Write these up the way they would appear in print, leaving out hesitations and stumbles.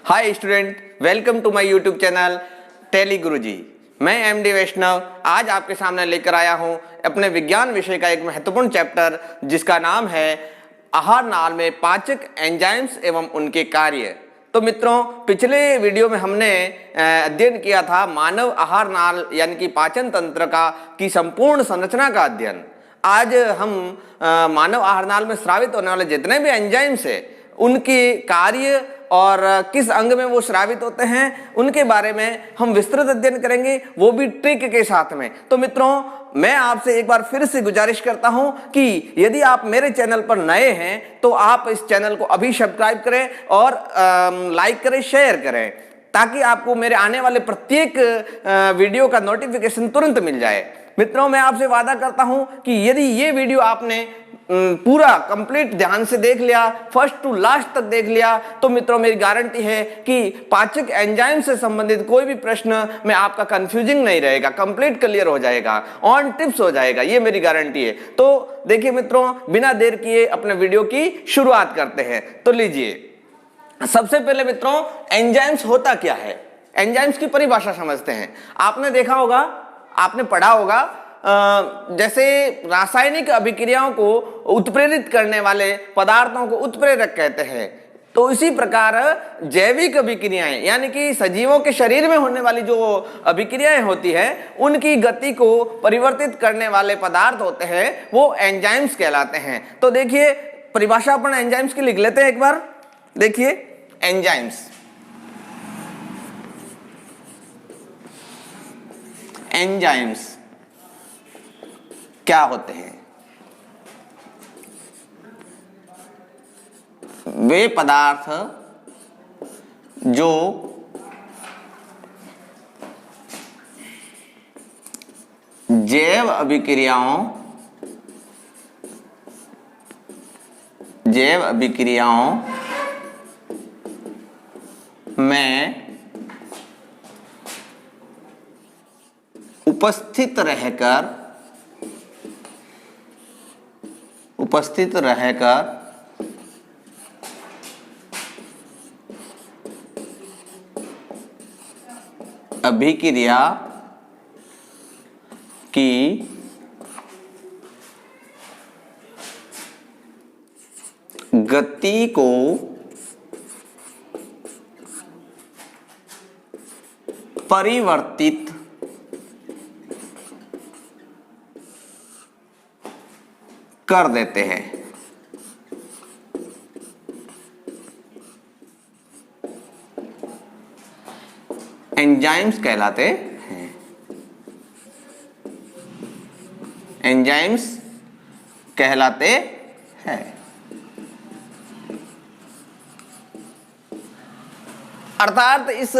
Hi student, welcome to my YouTube channel Tally Guruji. मैं MD वैष्णव आज आपके सामने लेकर आया हूं अपने विज्ञान विषय का एक महत्वपूर्ण चैप्टर जिसका नाम है आहार नाल में पाचक एंजाइम्स एवं उनके कार्य। तो मित्रों, पिछले वीडियो में हमने अध्ययन किया था मानव आहार नाल यानी कि पाचन तंत्र की संपूर्ण संरचना का अध्ययन। आज हम मानव आहार नाल में स्रावित होने वाले जितने भी एंजाइम्स है उनके कार्य और किस अंग में वो स्रावित होते हैं उनके बारे में हम विस्तृत अध्ययन करेंगे, वो भी ट्रिक के साथ में। तो मित्रों, मैं आपसे एक बार फिर से गुजारिश करता हूं कि यदि आप मेरे चैनल पर नए हैं तो आप इस चैनल को अभी सब्सक्राइब करें और लाइक करें, शेयर करें, ताकि आपको मेरे आने वाले प्रत्येक वीडियो का नोटिफिकेशन तुरंत मिल जाए। मित्रों, मैं आपसे वादा करता हूं कि यदि ये वीडियो आपने पूरा कंप्लीट ध्यान से देख लिया, फर्स्ट टू लास्ट तक देख लिया, तो मित्रों मेरी गारंटी है कि पाचक एंजाइम से संबंधित कोई भी प्रश्न में आपका कंफ्यूजिंग नहीं रहेगा, कंप्लीट क्लियर हो जाएगा, ऑन टिप्स हो जाएगा, ये मेरी गारंटी है। तो देखिए मित्रों, बिना देर किए अपने वीडियो की शुरुआत करते हैं। तो लीजिए, सबसे पहले मित्रों एंजाइम्स होता क्या है, एंजाइम्स की परिभाषा समझते हैं। आपने देखा होगा, आपने पढ़ा होगा, जैसे रासायनिक अभिक्रियाओं को उत्प्रेरित करने वाले पदार्थों को उत्प्रेरक कहते हैं, तो इसी प्रकार जैविक अभिक्रियाएं यानी कि सजीवों के शरीर में होने वाली जो अभिक्रियाएं होती है उनकी गति को परिवर्तित करने वाले पदार्थ होते हैं, वो एंजाइम्स कहलाते हैं। तो देखिए, परिभाषा अपन एंजाइम्स की लिख लेते हैं एक बार। देखिए, एंजाइम्स क्या होते हैं? वे पदार्थ जो जैव अभिक्रियाओं में उपस्थित रहकर अभिक्रिया की गति को परिवर्तित कर देते हैं। एंजाइम्स कहलाते हैं। एंजाइम्स कहलाते हैं। अर्थात इस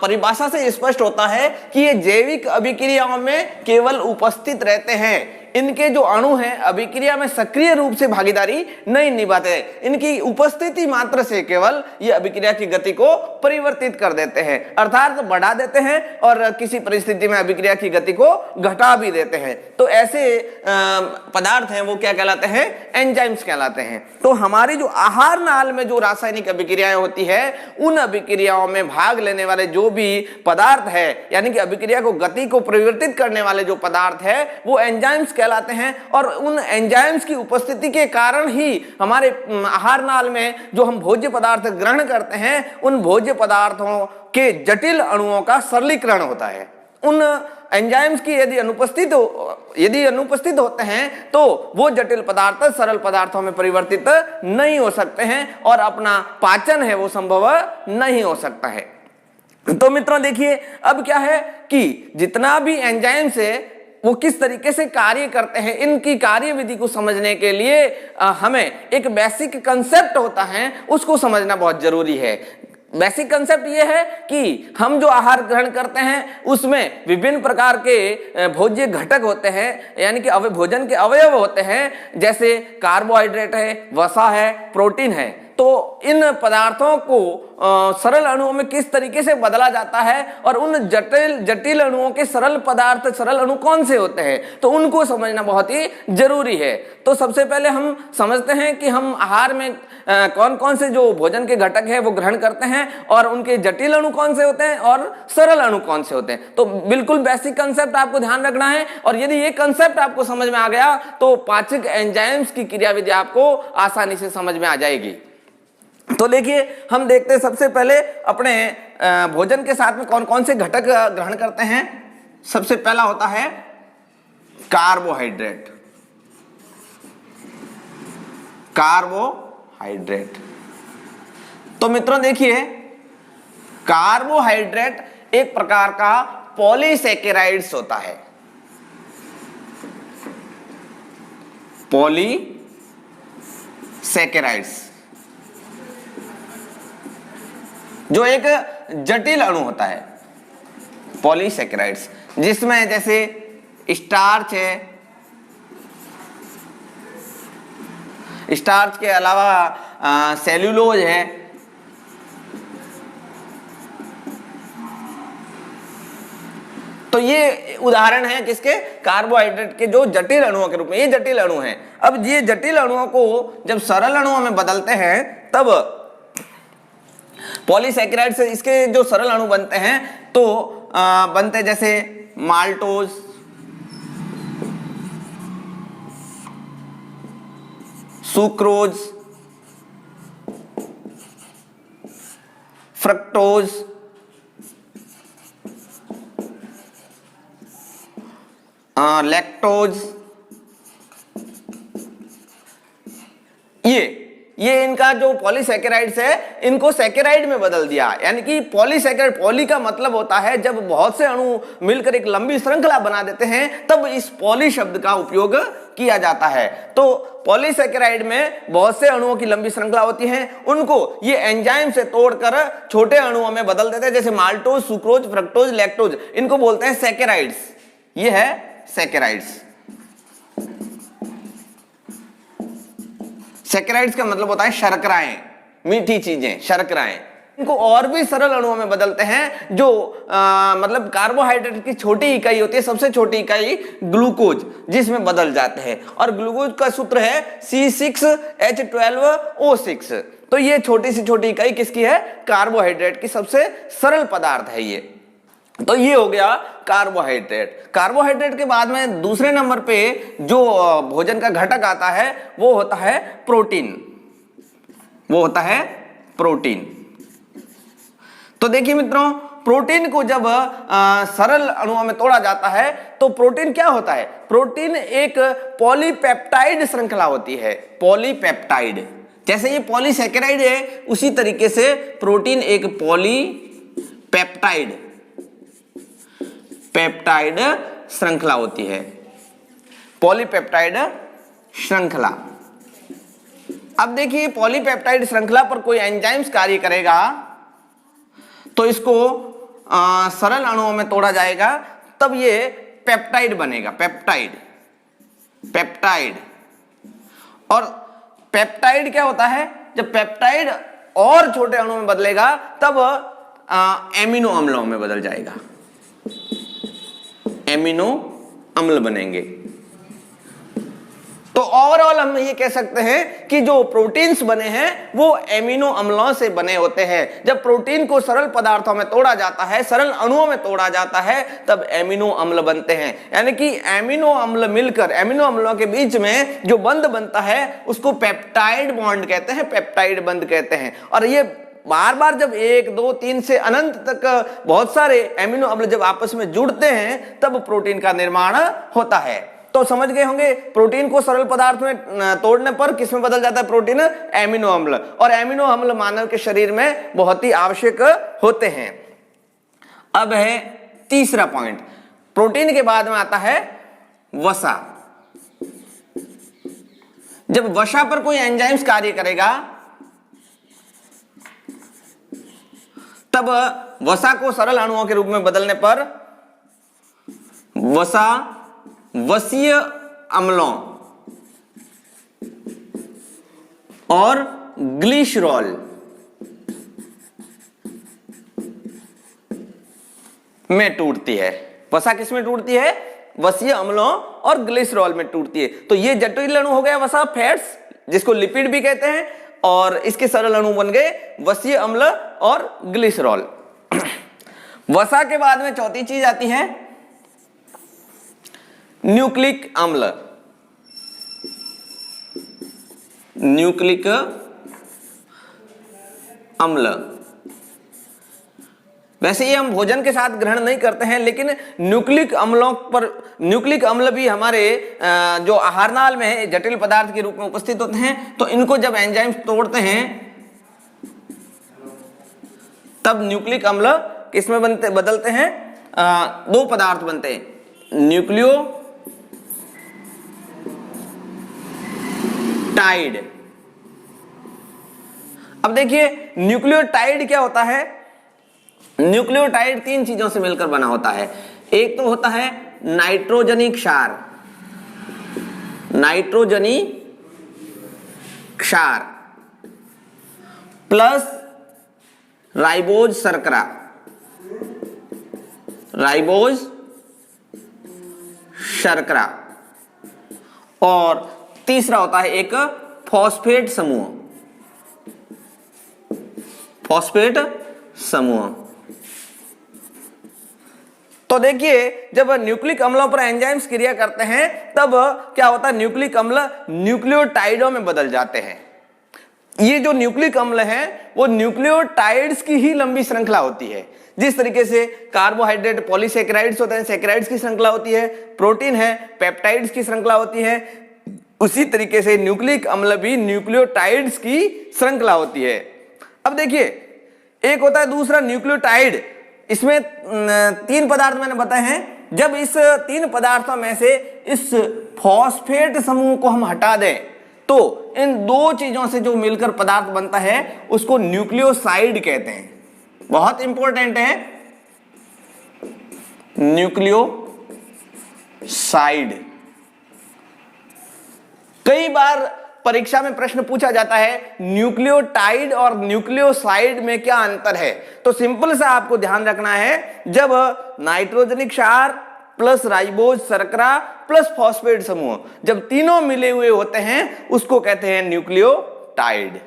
परिभाषा से स्पष्ट होता है कि ये जैविक अभिक्रियाओं में केवल उपस्थित रहते हैं। इनके जो अणु हैं अभिक्रिया में सक्रिय रूप से भागीदारी नहीं निभाते, इनकी उपस्थिति मात्र से केवल ये अभिक्रिया की गति को परिवर्तित कर देते हैं, अर्थात बढ़ा देते हैं और किसी परिस्थिति में अभिक्रिया की गति को घटा भी देते हैं। तो ऐसे पदार्थ हैं वो क्या कहलाते हैं? एंजाइम्स कहलाते हैं। तो हमारी जो आहार नाल में जो रासायनिक अभिक्रियाएं होती है उन अभिक्रियाओं में भाग लेने वाले जो भी पदार्थ है यानी कि अभिक्रिया को गति को परिवर्तित करने वाले जो पदार्थ है वो एंजाइम्स कहलाते हैं। और उन एंजाइम्स की उपस्थिति के कारण ही हमारे आहार नाल में जो हम भोज्य पदार्थ ग्रहण करते हैं उन भोज्य पदार्थों के जटिल अणुओं का सरलीकरण होता है। उन एंजाइम्स की यदि अनुपस्थित होते हैं तो वो जटिल पदार्थ सरल पदार्थों में परिवर्तित नहीं हो सकते हैं और अपना पाचन है वो संभव नहीं हो सकता है। तो मित्रों देखिए, अब क्या है कि जितना भी एंजाइम्स है वो किस तरीके से कार्य करते हैं, इनकी कार्यविधि को समझने के लिए हमें एक बेसिक कंसेप्ट होता है उसको समझना बहुत जरूरी है। बेसिक कंसेप्ट ये है कि हम जो आहार ग्रहण करते हैं उसमें विभिन्न प्रकार के भोज्य घटक होते हैं यानी कि भोजन के अवयव होते हैं, जैसे कार्बोहाइड्रेट है, वसा है, प्रोटीन है। तो इन पदार्थों को सरल अणुओं में किस तरीके से बदला जाता है और उन जटिल अणुओं के सरल पदार्थ, सरल अणु कौन से होते हैं, तो उनको समझना बहुत ही जरूरी है। तो सबसे पहले हम समझते हैं कि हम आहार में कौन कौन से जो भोजन के घटक है वो ग्रहण करते हैं और उनके जटिल अणु कौन से होते हैं और सरल अणु कौन से होते हैं। तो बिल्कुल बेसिक कंसेप्ट आपको ध्यान रखना है, और यदि ये कंसेप्ट आपको समझ में आ गया तो पाचक एंजाइम्स की क्रियाविधि आपको आसानी से समझ में आ जाएगी। तो देखिए, हम देखते हैं सबसे पहले अपने भोजन के साथ में कौन कौन से घटक ग्रहण करते हैं। सबसे पहला होता है कार्बोहाइड्रेट। कार्बोहाइड्रेट, तो मित्रों देखिए, कार्बोहाइड्रेट एक प्रकार का पॉलीसैकेराइड्स होता है। पॉलीसैकेराइड्स जो एक जटिल अणु होता है, पॉलीसैकेराइड्स, जिसमें जैसे स्टार्च है, स्टार्च के अलावा सेल्यूलोज है, तो ये उदाहरण है किसके, कार्बोहाइड्रेट के, जो जटिल अणुओं के रूप में, ये जटिल अणु हैं। अब ये जटिल अणुओं को जब सरल अणुओं में बदलते हैं तब पॉलीसैकेराइड से इसके जो सरल अणु बनते हैं तो बनते जैसे माल्टोज, सुक्रोज, फ्रक्टोज, लैक्टोज, ये इनका जो पॉलीसैकेराइड्स है, इनको सैकेराइड में बदल दिया। यानी कि पॉलीसैकेराइड, पॉली का मतलब होता है जब बहुत से अणु मिलकर एक लंबी श्रृंखला बना देते हैं तब इस पॉली शब्द का उपयोग किया जाता है। तो पॉलीसैकेराइड में बहुत से अणुओं की लंबी श्रृंखला होती है, उनको ये एंजाइम से तोड़कर छोटे अणुओं में बदल देते हैं, जैसे माल्टोज, सुक्रोज, फ्रक्टोज, लैक्टोज, इनको बोलते हैं सैकेराइड्स। ये है सैकेराइड्स। सैकेराइड्स का मतलब होता है शर्कराएं, मीठी चीजें, शर्कराएं। इनको और भी सरल अणुओं में बदलते हैं, जो मतलब कार्बोहाइड्रेट की छोटी इकाई होती है, सबसे छोटी इकाई ग्लूकोज, जिसमें बदल जाते हैं। और ग्लूकोज का सूत्र है C6H12O6। तो ये छोटी सी छोटी इकाई किसकी है, कार्बोहाइड्रेट की सबसे सरल पदार्थ है ये। तो ये हो गया कार्बोहाइड्रेट। कार्बोहाइड्रेट के बाद में दूसरे नंबर पे जो भोजन का घटक आता है वो होता है प्रोटीन। वो होता है प्रोटीन। तो देखिए मित्रों, प्रोटीन को जब सरल अणुओं में तोड़ा जाता है तो प्रोटीन क्या होता है, प्रोटीन एक पॉलीपेप्टाइड श्रृंखला होती है। पॉलीपेप्टाइड, जैसे ये पॉलीसैकेराइड है उसी तरीके से प्रोटीन एक पॉलीपेप्टाइड श्रृंखला होती है। पॉलीपेप्टाइड श्रृंखला। अब देखिए, पॉलीपेप्टाइड श्रृंखला पर कोई एंजाइम्स कार्य करेगा तो इसको सरल अणुओं में तोड़ा जाएगा, तब ये पेप्टाइड बनेगा। पेप्टाइड। और पेप्टाइड क्या होता है, जब पेप्टाइड और छोटे अणुओं में बदलेगा तब एमिनो अम्लों में बदल जाएगा, एमिनो अम्ल बनेंगे। तो ओवरऑल हम ये कह सकते हैं कि जो प्रोटीन्स बने हैं वो एमिनो अम्लों से बने होते हैं। जब प्रोटीन को सरल पदार्थों में तोड़ा जाता है, सरल अणुओं में तोड़ा जाता है, तब एमिनो अम्ल बनते हैं। यानी कि एमिनो अम्ल मिलकर, एमिनो अम्लों के बीच में जो बंध बनता है उसको पेप्टाइड बॉन्ड कहते हैं, पेप्टाइड बंध कहते हैं। और ये बार बार जब 1, 2, 3 से अनंत तक बहुत सारे एमिनो अम्ल जब आपस में जुड़ते हैं तब प्रोटीन का निर्माण होता है। तो समझ गए होंगे, प्रोटीन को सरल पदार्थ में तोड़ने पर किस में बदल जाता है प्रोटीन, एमिनो अम्ल। और एमिनो अम्ल मानव के शरीर में बहुत ही आवश्यक होते हैं। अब है तीसरा पॉइंट, प्रोटीन के बाद में आता है वसा। जब वसा पर कोई एंजाइम्स कार्य करेगा तब वसा को सरल अणुओं के रूप में बदलने पर वसा वसीय अम्लों और ग्लिसरॉल। में टूटती है। वसा किस में टूटती है? वसीय अम्लों और ग्लिसरॉल में टूटती है। तो ये जटिल अणु हो गया वसा, फैट्स, जिसको लिपिड भी कहते हैं, और इसके सरल अणु बन गए वसीय अम्ल और ग्लिसरॉल। वसा के बाद में चौथी चीज आती है न्यूक्लिक अम्ल। न्यूक्लिक अम्ल, वैसे ये हम भोजन के साथ ग्रहण नहीं करते हैं, लेकिन न्यूक्लिक अम्लों पर, न्यूक्लिक अम्ल भी हमारे जो आहारनाल में है जटिल पदार्थ के रूप में उपस्थित होते हैं। तो इनको जब एंजाइम्स तोड़ते हैं तब न्यूक्लिक अम्ल किसमें बनते, बदलते हैं? दो पदार्थ बनते हैं, न्यूक्लियोटाइड। अब देखिए न्यूक्लियोटाइड क्या होता है? न्यूक्लियोटाइड तीन चीजों से मिलकर बना होता है। एक तो होता है नाइट्रोजनी क्षार, नाइट्रोजनी क्षार प्लस राइबोज शर्करा, राइबोज शर्करा, और तीसरा होता है एक फॉस्फेट समूह, फॉस्फेट समूह। तो देखिए जब न्यूक्लिक अम्लों पर एंजाइम्स क्रिया करते हैं तब क्या होता है? न्यूक्लिक अम्ल न्यूक्लियोटाइडों में बदल जाते हैं। ये जो न्यूक्लिक अम्ल है वो न्यूक्लियोटाइड्स की ही लंबी श्रृंखला होती है। जिस तरीके से कार्बोहाइड्रेट पॉलीसेकेराइड्स होते हैं, सेकेराइड्स की श्रृंखला होती है, प्रोटीन है पेप्टाइड्स की श्रृंखला होती है, उसी तरीके से न्यूक्लिक अम्ल भी न्यूक्लियोटाइड्स की श्रृंखला होती है। अब देखिए एक होता है दूसरा न्यूक्लियोटाइड। इसमें तीन पदार्थ मैंने बताए हैं। जब इस तीन पदार्थों में से इस फॉस्फेट समूह को हम हटा दें तो इन दो चीजों से जो मिलकर पदार्थ बनता है उसको न्यूक्लियोसाइड कहते हैं। बहुत इंपॉर्टेंट है न्यूक्लियोसाइड। कई बार परीक्षा में प्रश्न पूछा जाता है न्यूक्लियोटाइड और न्यूक्लियोसाइड में क्या अंतर है? तो सिंपल सा आपको ध्यान रखना है, जब नाइट्रोजनिक क्षार प्लस राइबोज शर्करा प्लस फॉस्फेट समूह जब तीनों मिले हुए होते हैं उसको कहते हैं न्यूक्लियोटाइड।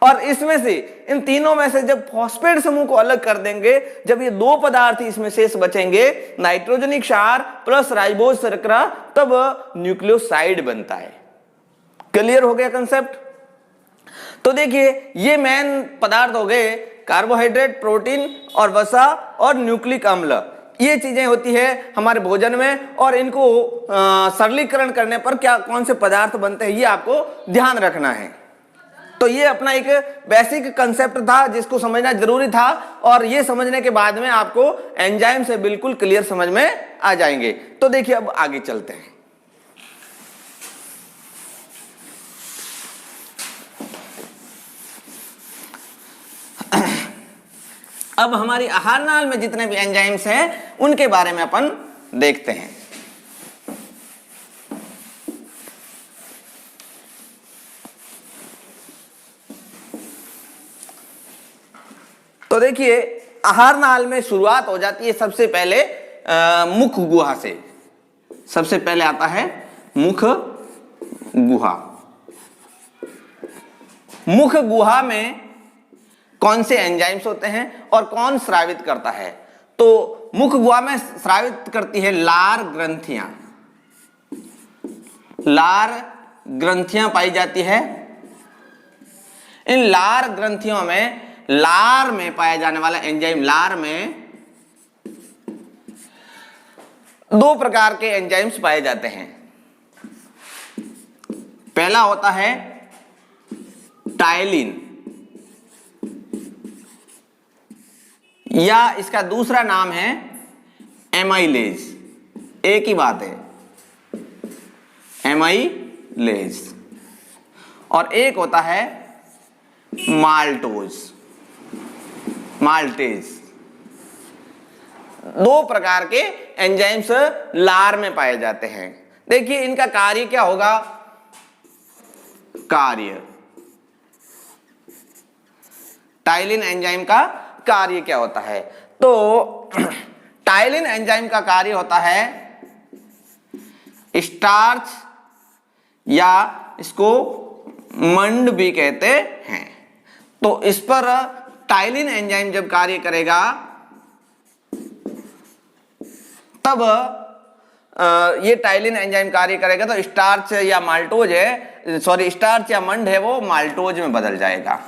और इसमें से इन तीनों में से जब फॉस्फेट समूह को अलग कर देंगे, जब ये दो पदार्थ इसमें शेष बचेंगे नाइट्रोजनिक क्षार प्लस राइबोज शर्करा, तब न्यूक्लियोसाइड बनता है। क्लियर हो गया कंसेप्ट? तो देखिए ये मेन पदार्थ हो गए कार्बोहाइड्रेट, प्रोटीन और वसा और न्यूक्लिक अम्ल। ये चीजें होती है हमारे भोजन में, और इनको सरलीकरण करने पर क्या कौन से पदार्थ बनते हैं ये आपको ध्यान रखना है। तो ये अपना एक बेसिक कंसेप्ट था जिसको समझना जरूरी था, और ये समझने के बाद में आपको एंजाइम से बिल्कुल क्लियर समझ में आ जाएंगे। तो देखिए अब आगे चलते हैं। अब हमारी आहार नाल में जितने भी एंजाइम्स हैं उनके बारे में अपन देखते हैं। तो देखिए आहार नाल में शुरुआत हो जाती है सबसे पहले मुख गुहा से। सबसे पहले आता है मुख गुहा। मुख गुहा में कौन से एंजाइम्स होते हैं और कौन स्रावित करता है? तो मुख गुहा में स्रावित करती है लार ग्रंथियां। लार ग्रंथियां पाई जाती है। इन लार ग्रंथियों में, लार में पाया जाने वाला एंजाइम, लार में दो प्रकार के एंजाइम्स पाए जाते हैं। पहला होता है टायलिन, या इसका दूसरा नाम है एमाइलेज। एक ही बात है, एमाइलेज। और एक होता है माल्टोज, माल्टेज। दो प्रकार के एंजाइम्स लार में पाए जाते हैं। देखिए इनका कार्य क्या होगा? कार्य टाइलिन एंजाइम का कार्य क्या होता है? तो टाइलिन एंजाइम का कार्य होता है स्टार्च या इसको मंड भी कहते हैं। तो इस पर टाइलिन एंजाइम जब कार्य करेगा तब ये टाइलिन एंजाइम कार्य करेगा तो स्टार्च या माल्टोज है, सॉरी स्टार्च या मंड है वो माल्टोज में बदल जाएगा,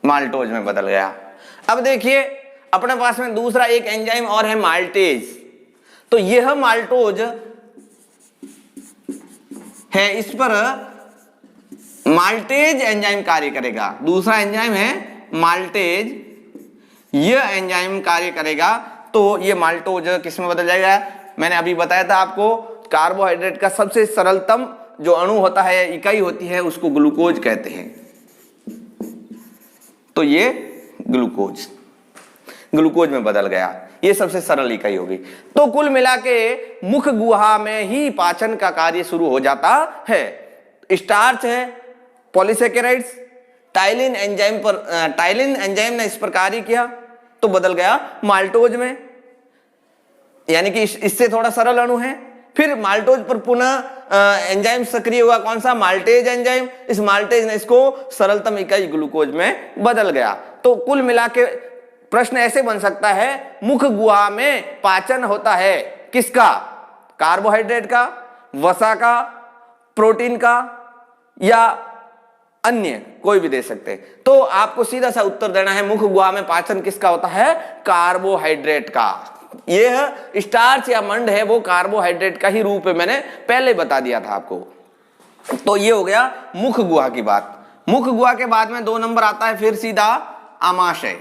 माल्टोज में बदल गया। अब देखिए अपने पास में दूसरा एक एंजाइम और है माल्टेज। तो यह माल्टोज है, इस पर माल्टेज एंजाइम कार्य करेगा। दूसरा एंजाइम है माल्टेज, यह एंजाइम कार्य करेगा तो ये माल्टोज किस में बदल जाएगा? मैंने अभी बताया था आपको, कार्बोहाइड्रेट का सबसे सरलतम जो अणु होता है, इकाई होती है, उसको ग्लूकोज कहते हैं। तो ये ग्लूकोज में बदल गया, ये सबसे सरल इकाई होगी। तो कुल मिला के मुख गुहा में ही पाचन का कार्य शुरू हो जाता है। स्टार्च है, पॉलीसेकेराइड्स, टाइलिन एंजाइम ने इस पर कार्य किया तो बदल गया माल्टोज में, यानी कि इससे थोड़ा सरल अणु है। फिर माल्टोज पर पुनः एंजाइम सक्रिय हुआ, कौन सा? Maltase enzyme. इस माल्टेज ने इसको सरलतम इकाई ग्लूकोज में बदल गया। तो कुल मिला के प्रश्न ऐसे बन सकता है, मुख गुहा में पाचन होता है किसका? कार्बोहाइड्रेट का, वसा का, प्रोटीन का या अन्य कोई भी दे सकते हैं। तो आपको सीधा सा उत्तर देना है, मुख गुहा में पाचन किसका होता है? कार्बोहाइड्रेट का। यह स्टार्च या मंड है वो कार्बोहाइड्रेट का ही रूप है, मैंने पहले बता दिया था आपको। तो ये हो गया मुख गुहा की बात। मुख गुहा के बाद में 2 नंबर आता है फिर सीधा आमाशय।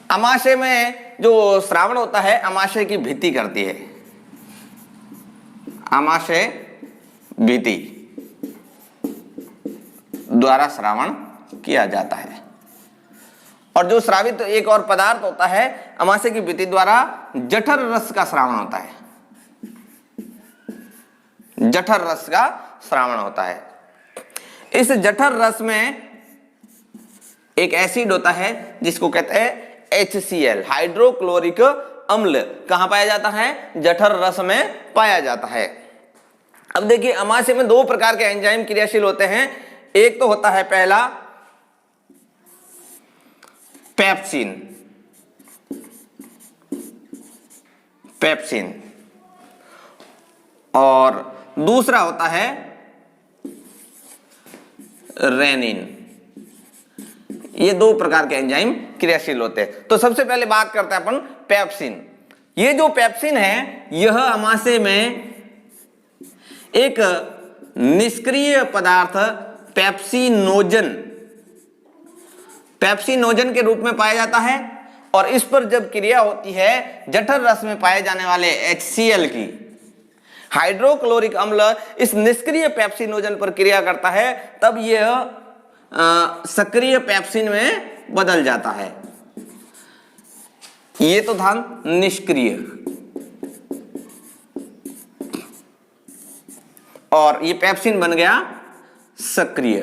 आमाशय में जो श्रावण होता है, आमाशय की भित्ति करती है, आमाशय भित्ति द्वारा श्रावण किया जाता है। और जो श्रावित एक और पदार्थ होता है आमाशय की भित्ति द्वारा, जठर रस का श्रावण होता है, जठर रस का श्रावण होता है। इस जठर रस में एक एसिड होता है जिसको कहते हैं HCl, हाइड्रोक्लोरिक अम्ल। कहां पाया जाता है? जठर रस में पाया जाता है। अब देखिए आमाशय में 2 प्रकार के एंजाइम क्रियाशील होते हैं। एक तो होता है पहला पेप्सिन और दूसरा होता है रेनिन। ये 2 प्रकार के एंजाइम क्रियाशील होते हैं। तो सबसे पहले बात करते हैं अपन पेप्सिन। ये जो पेप्सिन है यह आमाशय में एक निष्क्रिय पदार्थ पेप्सिनोजन के रूप में पाया जाता है। और इस पर जब क्रिया होती है जठर रस में पाए जाने वाले HCl की, हाइड्रोक्लोरिक अम्ल इस निष्क्रिय पेप्सिनोजन पर क्रिया करता है, तब यह सक्रिय पेप्सिन में बदल जाता है। ये तो था निष्क्रिय, और ये पेप्सिन बन गया सक्रिय।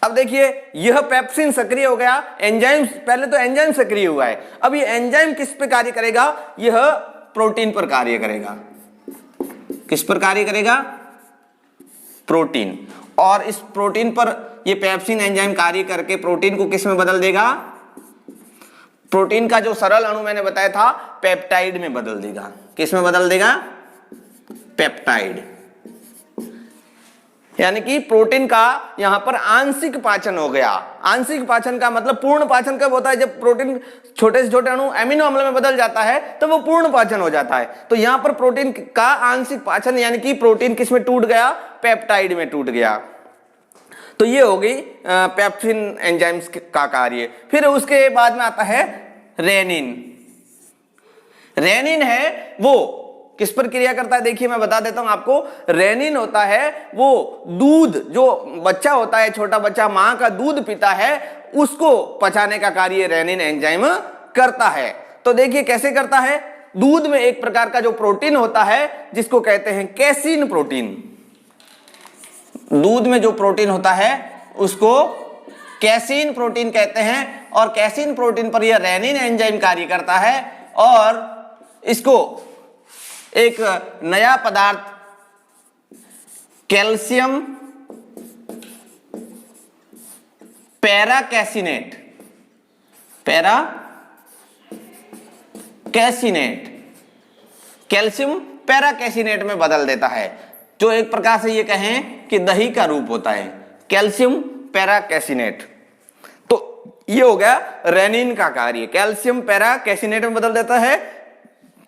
अब देखिए यह पेप्सिन सक्रिय हो गया, एंजाइम, पहले तो एंजाइम सक्रिय हुआ है, अब ये एंजाइम किस पे कार्य करेगा? यह प्रोटीन पर कार्य करेगा। किस पर कार्य करेगा? प्रोटीन। और इस प्रोटीन पर ये पेप्सिन एंजाइम कार्य करके प्रोटीन को किस में बदल देगा? प्रोटीन का जो सरल अणु मैंने बताया था पेप्टाइड में बदल देगा। किस में बदल देगा? पेप्टाइड। यानी कि प्रोटीन का यहां पर आंशिक पाचन हो गया। आंशिक पाचन का मतलब पूर्ण पाचन कब होता है? जब प्रोटीन छोटे से छोटे अणु एमिनो अम्ल में बदल जाता है तो वो पूर्ण पाचन हो जाता है। तो यहां पर प्रोटीन का आंशिक पाचन, यानी कि प्रोटीन किस में टूट गया? पेप्टाइड में टूट गया। तो ये हो गई पेप्सिन एंजाइम्स का कार्य। फिर उसके बाद में आता है रेनिन। रेनिन है वो किस पर क्रिया करता है? देखिए मैं बता देता हूं आपको। रेनिन होता है वो दूध, जो बच्चा होता है, छोटा बच्चा मां का दूध पीता है, उसको पचाने का कार्य रेनिन एंजाइम करता है। तो देखिए कैसे करता है। दूध में एक प्रकार का जो प्रोटीन होता है जिसको कहते हैं कैसीन प्रोटीन। दूध में जो प्रोटीन होता है उसको कैसीन प्रोटीन कहते हैं, और कैसीन प्रोटीन पर यह रेनिन एंजाइम कार्य करता है और इसको एक नया पदार्थ कैल्शियम पैराकैसिनेट कैल्शियम पैराकैसिनेट में बदल देता है, जो एक प्रकार से ये कहें कि दही का रूप होता है, कैल्शियम पैराकैसिनेट। तो ये हो गया रेनिन का कार्य, कैल्शियम पैराकैसिनेट में बदल देता है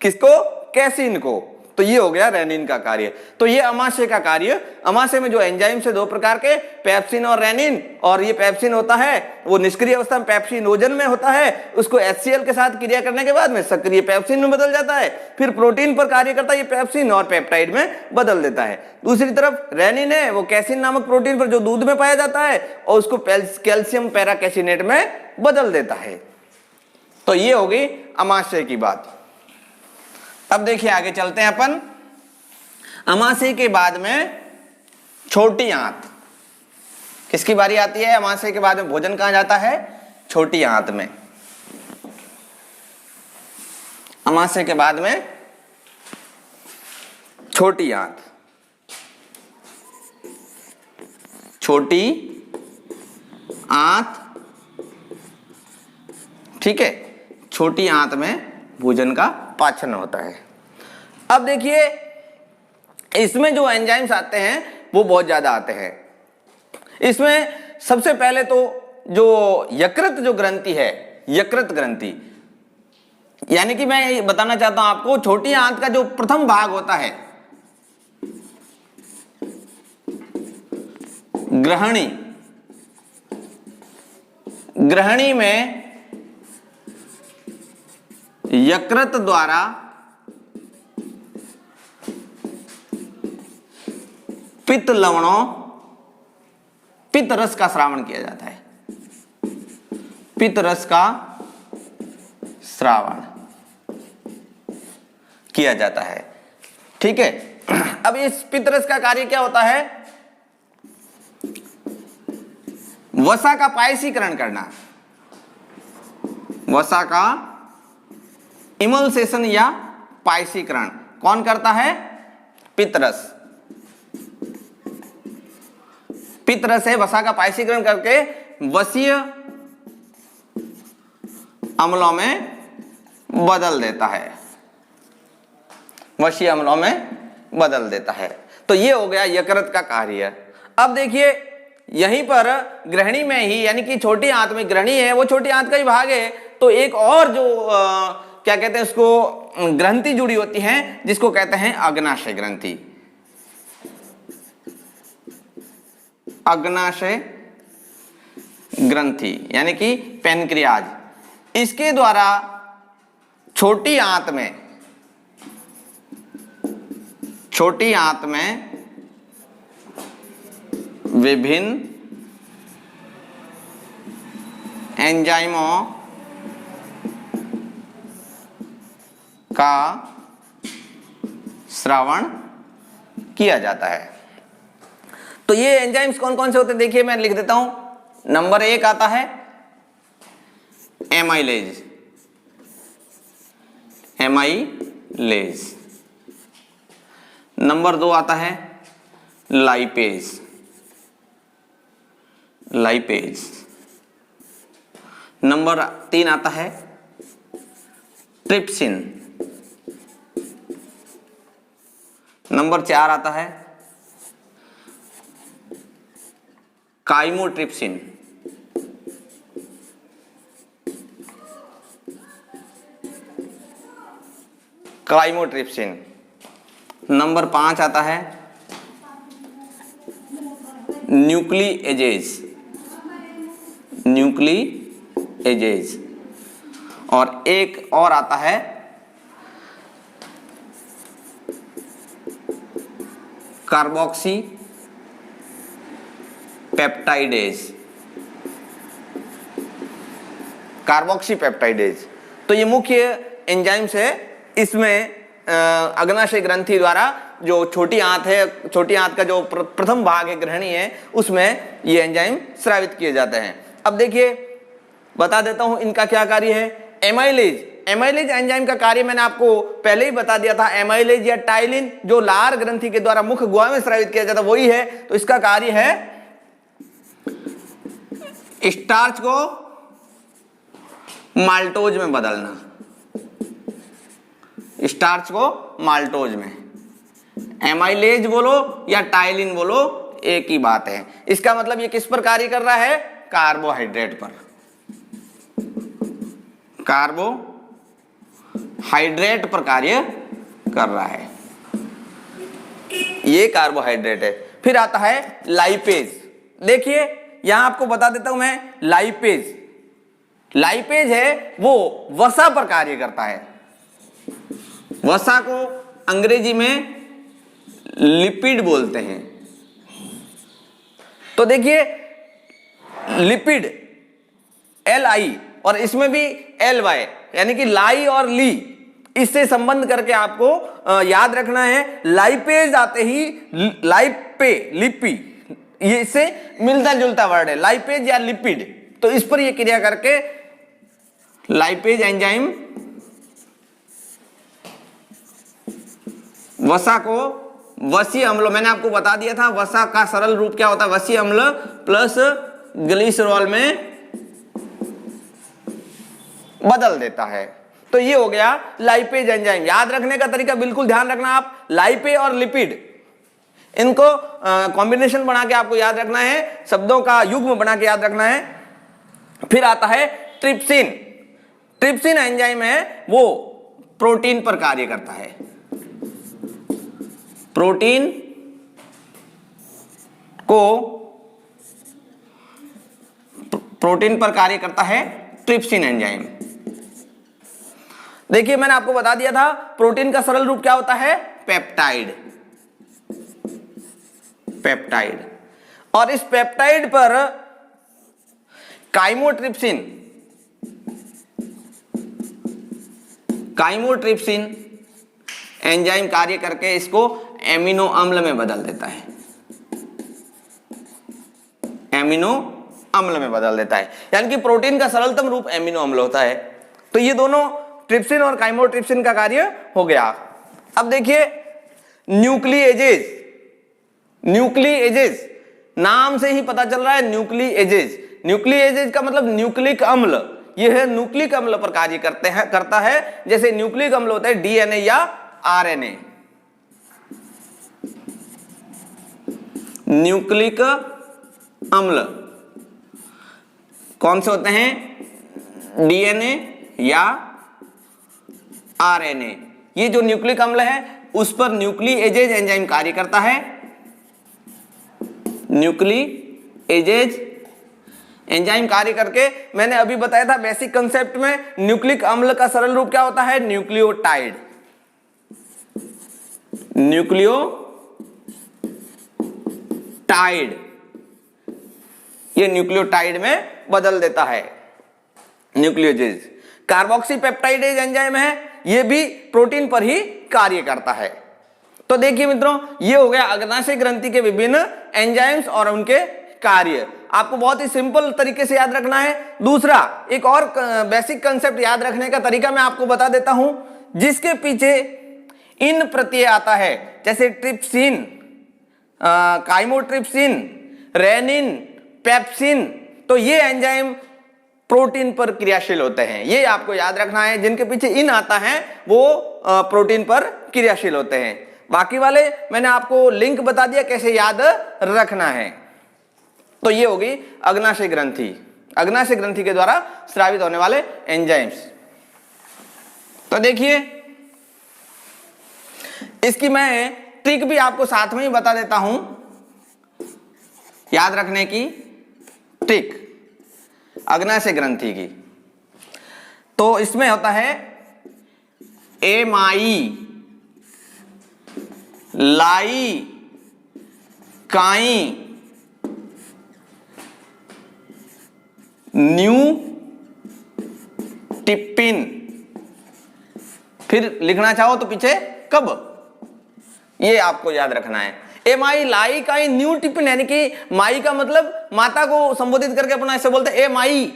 किसको? कैसीन को। तो ये हो गया रेनिन का कार्य। तो ये अमाशय का कार्य। अमाशय में जो एंजाइम्स है दो प्रकार के, पेप्सिन और रेनिन, और ये पेप्सिन होता है वो निष्क्रिय अवस्था में पेप्सिनोजन में होता है, उसको HCl के साथ क्रिया करने के बाद में सक्रिय पेप्सिन में बदल जाता है, फिर प्रोटीन पर कार्य करता है, ये पेप्सिन और पेप्टाइड में बदल देता है। दूसरी तरफ रेनिन है वो कैसीन नामक प्रोटीन पर जो दूध में पाया जाता है और उसको कैल्शियम पैराकैसिनेट में बदल देता है। तो ये होगी अमाशय की बात। अब देखिए आगे चलते हैं अपन। अमाशय के बाद में छोटी आंत, किसकी बारी आती है? अमाशय के बाद में भोजन कहां जाता है? छोटी आंत में। अमाशय के बाद में छोटी आंत, छोटी आंत, ठीक है, छोटी आंत में भोजन का पाचन होता है। अब देखिए इसमें जो एंजाइम्स आते हैं वो बहुत ज्यादा आते हैं। इसमें सबसे पहले तो जो यकृत जो ग्रंथि है, यकृत ग्रंथि, यानी कि मैं ये बताना चाहता हूं आपको, छोटी आंत का जो प्रथम भाग होता है ग्रहणी, ग्रहणी में यकृत द्वारा पित्त लवणों, पित्त रस का श्रावण किया जाता है, पित्त रस का श्रावण किया जाता है, ठीक है। अब इस पित्त रस का कार्य क्या होता है? वसा का पायसीकरण करना, वसा का इमल्सेशन या पायसीकरण कौन करता है? पित्तरस। पित्तरस है वसा का पायसीकरण करके वसीय अम्लों में बदल देता है, वसीय अम्लों में बदल देता है। तो ये हो गया यकृत का कार्य। अब देखिए यहीं पर ग्रहणी में ही, यानी कि छोटी आंत में ग्रहणी है वो छोटी आंत का ही भाग है, तो एक और जो क्या कहते हैं उसको ग्रंथि जुड़ी होती हैं जिसको कहते हैं अग्नाशय ग्रंथि। अग्नाशय ग्रंथि यानी कि पैनक्रियाज, इसके द्वारा छोटी आंत में, छोटी आंत में विभिन्न एंजाइमों का श्रावण किया जाता है। तो ये एंजाइम्स कौन कौन से होते हैं देखिए मैं लिख देता हूं। नंबर 1 आता है एमाइलेज, एमाइलेज। नंबर 2 आता है लाइपेज, लाइपेज। नंबर 3 आता है ट्रिप्सिन। नंबर 4 आता है काइमोट्रिप्सिन। काइमोट्रिप्सिन। नंबर 5 आता है न्यूक्लिएजेज, न्यूक्लिएजेज। और एक और आता है कार्बोक्सी पेप्टाइडेज, कार्बोक्सी पेप्टाइडेज। तो ये मुख्य एंजाइम्स है इसमें अग्नाशय ग्रंथि द्वारा जो छोटी आंत है, छोटी आंत का जो प्रथम भाग है ग्रहणी है, उसमें ये एंजाइम स्रावित किए जाते हैं। अब देखिए बता देता हूं इनका क्या कार्य है। एमाइलेज, एमाइलेज एंजाइम का कार्य मैंने आपको पहले ही बता दिया था। एमाइलेज या टाइलिन जो लार ग्रंथि के द्वारा मुख्य गुहा में स्रावित किया जाता है वही है। तो इसका कार्य है स्टार्च को माल्टोज में बदलना, स्टार्च को माल्टोज में। एमाइलेज बोलो या टाइलिन बोलो एक ही बात है। इसका मतलब ये किस पर कार्य कर रहा है? कार्बोहाइड्रेट पर, कार्बोहाइड्रेट पर कार्य कर रहा है। ये कार्बोहाइड्रेट है। फिर आता है लाइपेज। देखिए यहां आपको बता देता हूं मैं, लाइपेज, लाइपेज है वो वसा पर कार्य करता है। वसा को अंग्रेजी में लिपिड बोलते हैं। तो देखिए लिपिड LI और इसमें भी LY, यानी कि लाई और ली, इससे संबंध करके आपको याद रखना है। लाइपेज आते ही लाइपे, लिपि, ये इससे मिलता जुलता वर्ड है, लाइपेज या लिपिड। तो इस पर ये क्रिया करके लाइपेज एंजाइम वसा को वसीय अम्ल, मैंने आपको बता दिया था वसा का सरल रूप क्या होता है, वसीय अम्ल प्लस ग्लिसरॉल में बदल देता है। तो ये हो गया लाइपेज एंजाइम। याद रखने का तरीका बिल्कुल ध्यान रखना आप, लाइपे और लिपिड, इनको कॉम्बिनेशन बना के आपको याद रखना है, शब्दों का युग्म बना के याद रखना है। फिर आता है ट्रिप्सिन। ट्रिप्सिन एंजाइम है वो प्रोटीन पर कार्य करता है। प्रोटीन को, प्रोटीन पर कार्य करता है ट्रिप्सिन एंजाइम। देखिए मैंने आपको बता दिया था प्रोटीन का सरल रूप क्या होता है, पेप्टाइड, पेप्टाइड। और इस पेप्टाइड पर काइमोट्रिप्सिन, काइमोट्रिप्सिन एंजाइम कार्य करके इसको एमिनो अम्ल में बदल देता है, एमिनो अम्ल में बदल देता है। यानी कि प्रोटीन का सरलतम रूप एमिनो अम्ल होता है। तो ये दोनों ट्रिप्सिन और काइमोट्रिप्सिन का कार्य हो गया। अब देखिए न्यूक्लिएजेज, न्यूक्लिएजेज नाम से ही पता चल रहा है, न्यूक्लिएजेज, न्यूक्लिएजेज का मतलब न्यूक्लिक अम्ल। यह है न्यूक्लिक अम्ल पर कार्य करता है। जैसे न्यूक्लिक अम्ल होता है DNA या RNA। न्यूक्लिक अम्ल कौन से होते हैं, DNA या RNA। ये जो न्यूक्लिक अम्ल है उस पर न्यूक्लिएजेज एंजाइम कार्य करता है। न्यूक्लिएजेज एंजाइम कार्य करके, मैंने अभी बताया था बेसिक कंसेप्ट में, न्यूक्लिक अम्ल का सरल रूप क्या होता है, न्यूक्लियोटाइड, न्यूक्लियोटाइड। ये न्यूक्लियोटाइड में बदल देता है न्यूक्लियोजेज। कार्बोक्सीपेप्टाइडेज एंजाइम है, ये भी प्रोटीन पर ही कार्य करता है। तो देखिए मित्रों ये हो गया अग्नाशय ग्रंथि के विभिन्न एंजाइम्स और उनके कार्य। आपको बहुत ही सिंपल तरीके से याद रखना है। दूसरा एक और बेसिक कंसेप्ट याद रखने का तरीका मैं आपको बता देता हूं, जिसके पीछे इन प्रत्यय आता है, जैसे ट्रिप्सिन, काइमोट्रिप्सिन, रेनिन, पेप्सिन। तो ये एंजाइम प्रोटीन पर क्रियाशील होते हैं, ये आपको याद रखना है। जिनके पीछे इन आता है वो प्रोटीन पर क्रियाशील होते हैं। बाकी वाले मैंने आपको लिंक बता दिया कैसे याद रखना है। तो ये होगी अग्नाशय ग्रंथि, अग्नाशय ग्रंथि के द्वारा स्रावित होने वाले एंजाइम्स। तो देखिए इसकी मैं ट्रिक भी आपको साथ में ही बता देता हूं, याद रखने की ट्रिक अग्नाशय ग्रंथि की। तो इसमें होता है एमाई, लाई, काई, न्यू टिपिन, फिर लिखना चाहो तो पीछे कब, ये आपको याद रखना है। ए माई लाई काई न्यू टिफिन, यानी कि माई का मतलब माता को संबोधित करके अपना ऐसे बोलते हैं, ए माई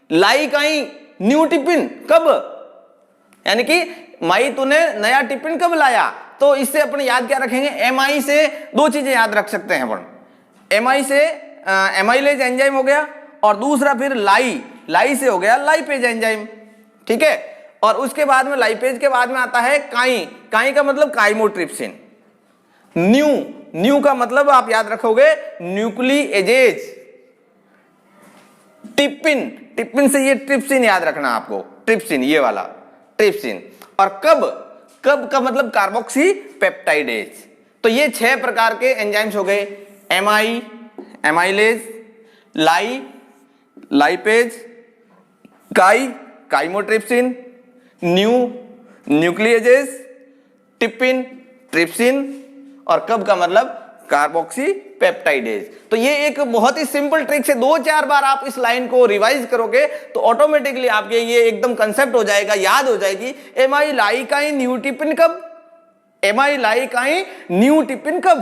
लाई काई न्यू टिफिन, कब, यानी कि माई तूने नया टिफिन कब लाया। तो इससे अपन याद क्या रखेंगे, एम आई से दो चीजें याद रख सकते हैं अपन, एम आई से एमाइलेज एंजाइम हो गया, और दूसरा फिर लाई से हो गया लाइपेज एंजाइम, ठीक है। और उसके बाद में लाइपेज के बाद में आता है काई का मतलब काइमोट्रिप्सिन। न्यू का मतलब आप याद रखोगे न्यूक्लिएजेज। टिप्पिन से ये ट्रिप्सिन याद रखना आपको, ट्रिप्सिन, ये वाला ट्रिप्सिन। और कब का मतलब कार्बोक्सी पेप्टाइडेज। तो ये 6 प्रकार के एंजाइम्स हो गए, एमाइलेज, लाइपेज, काइमोट्रिप्सिन, न्यूक्लिएजेज, ट्रिप्सिन, और कब का मतलब कार्बोक्सी पेप्टाइडेज। तो ये एक बहुत ही सिंपल ट्रिक से 2-4 बार आप इस लाइन को रिवाइज करोगे तो ऑटोमेटिकली आपके ये एकदम कंसेप्ट हो जाएगा, याद हो जाएगी। एमाई लाई काई न्यू टिफिन कब, एमाई लाई काई न्यू टिफिन कब।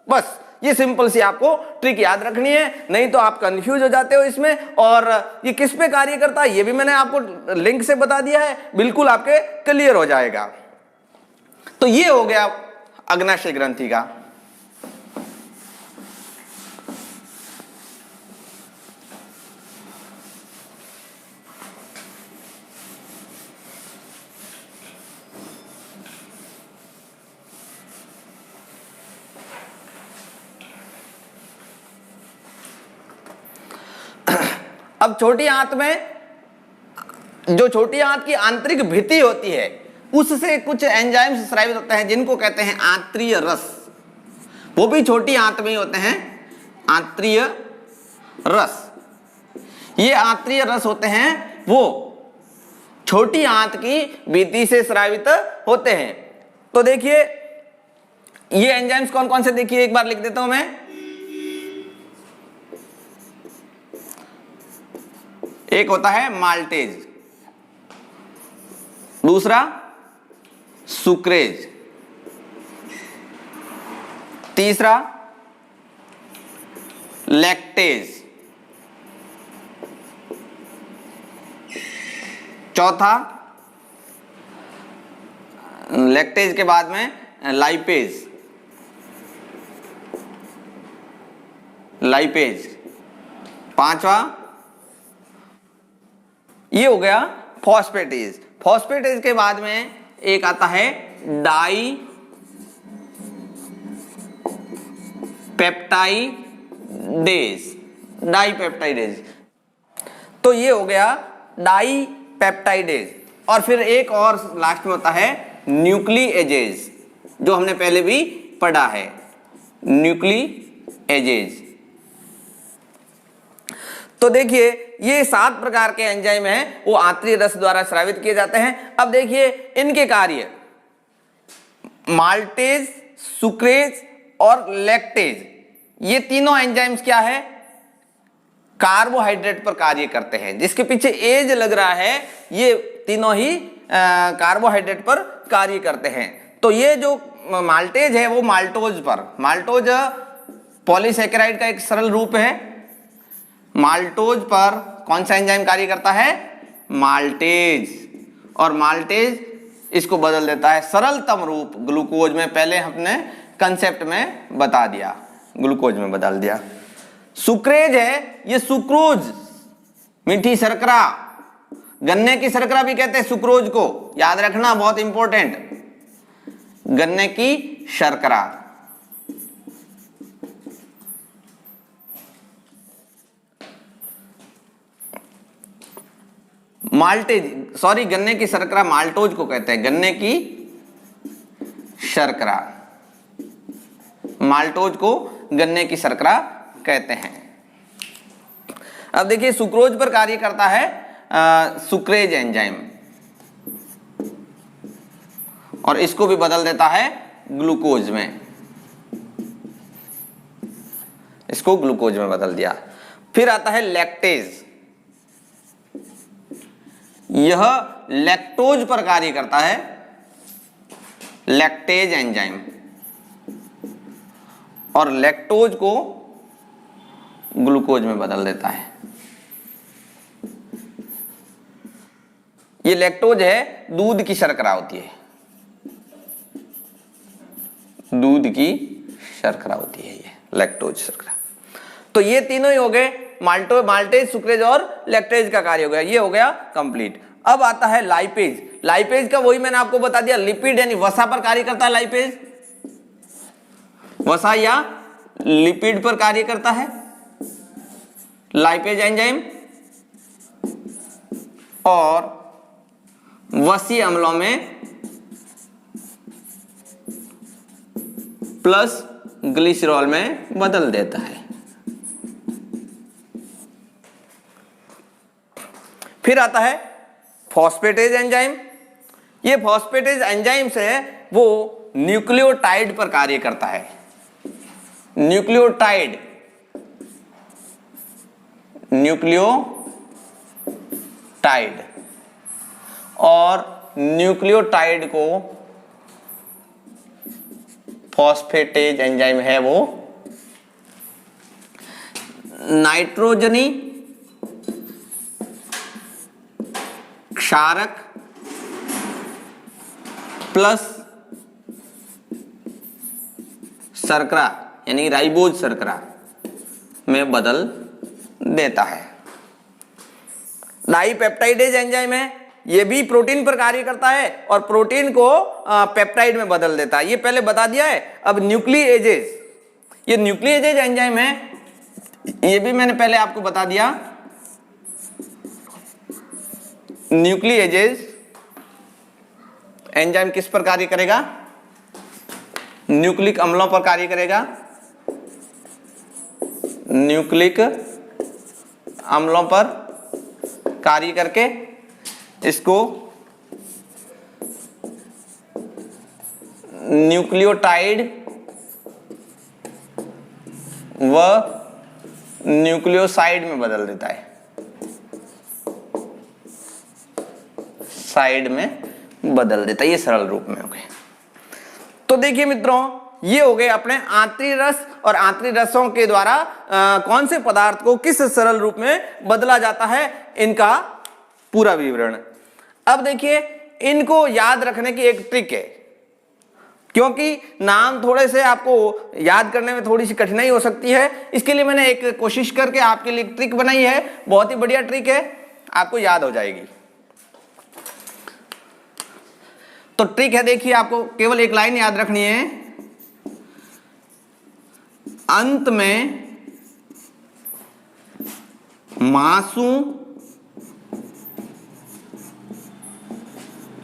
बस ये सिंपल सी आपको ट्रिक याद रखनी है, नहीं तो आप कंफ्यूज हो जाते हो इसमें। और ये किस पे कार्य करता है ये भी मैंने आपको लिंक से बता दिया है, बिल्कुल आपके क्लियर हो जाएगा। तो ये हो गया अग्नाशय ग्रंथि का। अब छोटी आंत में, जो छोटी आंत की आंतरिक भित्ति होती है उससे कुछ एंजाइम्स स्रावित होते हैं जिनको कहते हैं आंत्रीय रस। वो भी छोटी आंत में ही होते हैं, आंत्रीय रस। ये आंत्रीय रस होते हैं वो छोटी आंत की भित्ति से स्रावित होते हैं। तो देखिए ये एंजाइम्स कौन कौन से, देखिए एक बार लिख देता हूं मैं। एक होता है माल्टेज, दूसरा सुक्रेज, तीसरा लैक्टेज, चौथा लैक्टेज के बाद में लाइपेज, पांचवा ये हो गया फॉस्फेटेज। फॉस्फेटेज के बाद में एक आता है डाईपेप्टाइडेज। तो ये हो गया डाईपेप्टाइडेज। और फिर एक और लास्ट में होता है न्यूक्लिएजेज, जो हमने पहले भी पढ़ा है, न्यूक्लिएजेज। तो देखिए ये 7 प्रकार के एंजाइम हैं, वो आंतरिक रस द्वारा स्रावित किए जाते हैं। अब देखिए इनके कार्य, माल्टेज, सुक्रेज और लैक्टेज, ये तीनों एंजाइम्स क्या है, कार्बोहाइड्रेट पर कार्य करते हैं। जिसके पीछे एज लग रहा है ये तीनों ही कार्बोहाइड्रेट पर कार्य करते हैं। तो ये जो माल्टेज है वो माल्टोज पॉलीसैकेराइड का एक सरल रूप है। माल्टोज पर कौन सा एंजाइम कार्य करता है, माल्टेज, और माल्टेज इसको बदल देता है सरलतम रूप ग्लूकोज में। पहले हमने कंसेप्ट में बता दिया, ग्लूकोज में बदल दिया। सुक्रेज है, ये सुक्रोज, मीठी शर्करा, गन्ने की शर्करा भी कहते हैं सुक्रोज को, याद रखना बहुत इंपॉर्टेंट, गन्ने की शर्करा। माल्टेज, सॉरी गन्ने की शर्करा माल्टोज को कहते हैं, गन्ने की शर्करा, माल्टोज को गन्ने की शर्करा कहते हैं। अब देखिए सुक्रोज पर कार्य करता है सुक्रेज एंजाइम, और इसको भी बदल देता है ग्लूकोज में, इसको ग्लूकोज में बदल दिया। फिर आता है लैक्टेज, यह लैक्टोज पर कार्य करता है, लैक्टेज एंजाइम और लैक्टोज को ग्लूकोज में बदल देता है। ये लैक्टोज है, दूध की शर्करा होती है, दूध की शर्करा होती है ये लैक्टोज शर्करा। तो ये तीनों ही हो गए, माल्टेज, सुक्रेज और लैक्टेज का कार्य हो गया, ये हो गया कंप्लीट। अब आता है लाइपेज। लाइपेज का वही मैंने आपको बता दिया, लिपिड यानी वसा पर कार्य करता है लाइपेज, वसा या लिपिड पर कार्य करता है लाइपेज एंजाइम, और वसीय अम्लों में प्लस ग्लिसरॉल में बदल देता है। फिर आता है फॉस्फेटेज एंजाइम। ये फॉस्फेटेज एंजाइम से वो न्यूक्लियोटाइड पर कार्य करता है, न्यूक्लियोटाइड और न्यूक्लियोटाइड को फॉस्फेटेज एंजाइम है वो नाइट्रोजनी क्षारक प्लस शर्करा यानी राइबोज शर्करा में बदल देता है। डाइपेप्टाइडेज एंजाइम है, ये भी प्रोटीन पर कार्य करता है और प्रोटीन को पेप्टाइड में बदल देता है, ये पहले बता दिया है। अब न्यूक्लिएजेज, ये न्यूक्लिएजेज एंजाइम है, ये भी मैंने पहले आपको बता दिया। न्यूक्लिएजेज एंजाइम किस पर कार्य करेगा? न्यूक्लिक अम्लों पर कार्य करेगा, न्यूक्लिक अम्लों पर कार्य करके इसको न्यूक्लियोटाइड व न्यूक्लियोसाइड में बदल देता है, साइड में बदल देता है। ये सरल रूप में हो गए। तो देखिए मित्रों, ये हो गए अपने आंतरिक रस और आंतरिक रसों के द्वारा कौन से पदार्थ को किस सरल रूप में बदला जाता है, इनका पूरा विवरण। अब देखिए, इनको याद रखने की एक ट्रिक है, क्योंकि नाम थोड़े से आपको याद करने में थोड़ी सी कठिनाई हो सकती है, इसके लिए मैंने एक कोशिश करके आपके लिए ट्रिक बनाई है। बहुत ही बढ़िया ट्रिक है, आपको याद हो जाएगी। तो ट्रिक है, देखिए, आपको केवल एक लाइन याद रखनी है। अंत में मासूम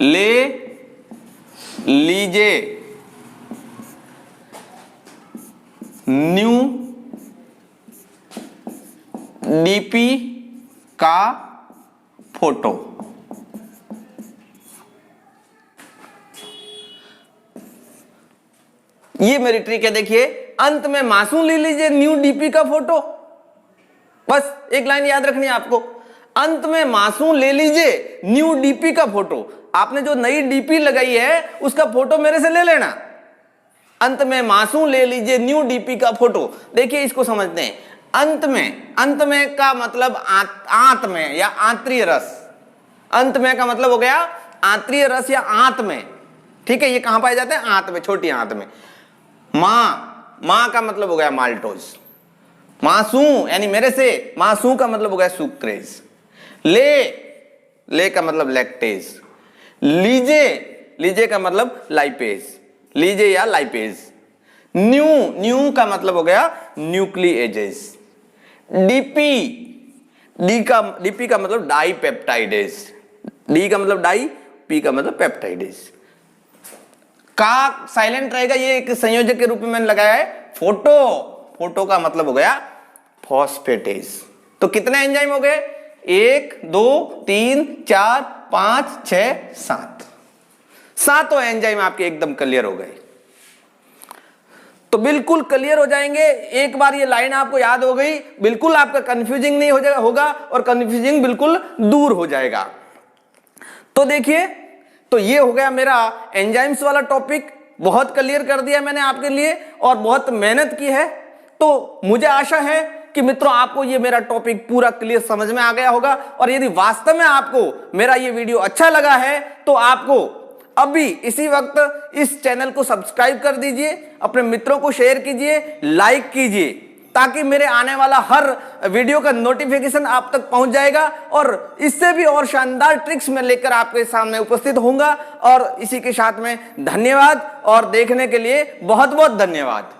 ले लीजिए न्यू डीपी का फोटो। ये मेरी ट्रिक है। देखिए, अंत में मासूम ले लीजिए न्यू डीपी का फोटो, बस एक लाइन याद रखनी है आपको। अंत में मासूम ले लीजिए न्यू डीपी का फोटो। आपने जो नई डीपी लगाई है उसका फोटो मेरे से ले लेना। अंत में मासूम ले लीजिए न्यू डीपी का फोटो। देखिए, इसको समझते हैं। अंत में का मतलब आंत में या आंतरिक रस। अंत में का मतलब हो गया आंतरिक रस या आंत में। ठीक है, ये कहां पाए जाते हैं? आंत में, छोटी आंत में। मां का मतलब हो गया माल्टोज। मासूम यानी मेरे से, मासूम का मतलब हो गया सुक्रेज। ले का मतलब लैक्टेज। लीजे का मतलब लाइपेज, लीजे या लाइपेज। न्यू का मतलब हो गया न्यूक्लिएजेस। डीपी का मतलब डाइपेप्टाइडेज। डी का मतलब डाई, पी का मतलब पेप्टाइडेज। का साइलेंट रहेगा, ये एक संयोजक के रूप में मैंने लगाया है। फोटो का मतलब हो गया फॉस्फेटेज। तो कितने एंजाइम हो गए? 1 2 3 4 5 6 7। सातों एंजाइम आपके एकदम क्लियर हो गए। तो बिल्कुल क्लियर हो जाएंगे। एक बार ये लाइन आपको याद हो गई, बिल्कुल आपका कंफ्यूजिंग नहीं हो जाएगा, होगा और कंफ्यूजिंग बिल्कुल दूर हो जाएगा। तो देखिए, तो ये हो गया मेरा एंजाइम्स वाला टॉपिक, बहुत क्लियर कर दिया मैंने आपके लिए और बहुत मेहनत की है। तो मुझे आशा है कि मित्रों आपको ये मेरा टॉपिक पूरा क्लियर समझ में आ गया होगा। और यदि वास्तव में आपको मेरा ये वीडियो अच्छा लगा है तो आपको अभी इसी वक्त इस चैनल को सब्सक्राइब कर दीजिए, अपने मित्रों को शेयर कीजिए, लाइक कीजिए, ताकि मेरे आने वाला हर वीडियो का नोटिफिकेशन आप तक पहुंच जाएगा। और इससे भी और शानदार ट्रिक्स मैं लेकर आपके सामने उपस्थित होऊंगा। और इसी के साथ में धन्यवाद और देखने के लिए बहुत बहुत धन्यवाद।